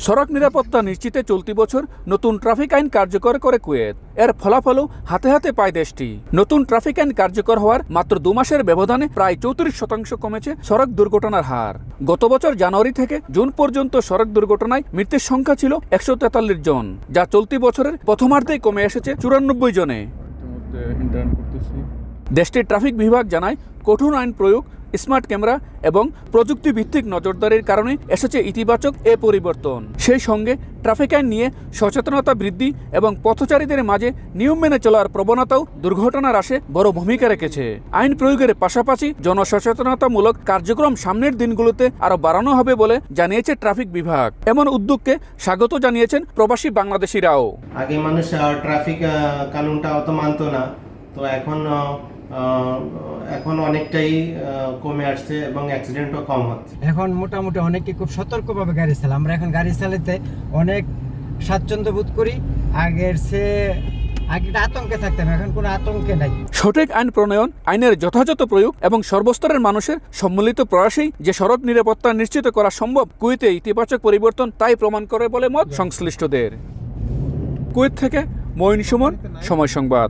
সড়ক নিরাপত্তা নিশ্চিতে চলতি বছর নতুন ট্রাফিক আইন কার্যকর করে কুয়েত। এর ফলাফলও হাতে হাতে পায় দেশটি। নতুন ট্রাফিক আইন কার্যকর হওয়ার মাত্র ২ মাসের ব্যবধানে প্রায় ৩৪% কমেছে সড়ক দুর্ঘটনার হার। গত বছর জানুয়ারি থেকে জুন পর্যন্ত সড়ক দুর্ঘটনায় মৃতের সংখ্যা ছিল ১৪৩ জন, যা চলতি বছরের প্রথমার্ধেই কমে এসেছে ৯৪ জনে। দেশটির ট্রাফিক বিভাগ জানায়, কঠোর আইন প্রয়োগ, স্মার্ট ক্যামেরা এবং প্রযুক্তি ভিত্তিক নজরদারির কারণে এসেছে ইতিবাচক এ পরিবর্তন। সেই সঙ্গে ট্রাফিক আইন নিয়ে সচেতনতা বৃদ্ধি এবং পথচারীদের মাঝে নিয়ম মেনে চলার প্রবণতাও দুর্ঘটনা হ্রাসে বড় ভূমিকা রেখেছে। আইন প্রয়োগের পাশাপাশি জনসচেতনতামূলক কার্যক্রম সামনের দিনগুলোতে আরও বাড়ানো হবে বলে জানিয়েছে ট্রাফিক বিভাগ। এমন উদ্যোগকে স্বাগত জানিয়েছেন প্রবাসী বাংলাদেশিরাও। আগে মানুষ ট্রাফিক কানুনটা অত মানত না, তো এখন অনেকটাই কমে আসছে এবং অ্যাক্সিডেন্টও কম হচ্ছে। এখন মোটামুটি অনেকে খুব সতর্কভাবে গাড়ি চালায়। আমরা এখন গাড়ি চালাতে অনেক স্বাচ্ছন্দ্য বোধ করি। আগে আতঙ্কে থাকতাম, এখন কোনো আতঙ্কে নাই। সঠিক আইন প্রণয়ন, আইনের যথাযথ প্রয়োগ এবং সর্বস্তরের মানুষের সম্মিলিত প্রয়াসেই যে সড়ক নিরাপত্তা নিশ্চিত করা সম্ভব। কুয়েতে ইতিবাচক পরিবর্তন তাই প্রমাণ করে বলে মত সংশ্লিষ্টদের। কুয়েত থেকে মঈন সুমন, সময় সংবাদ।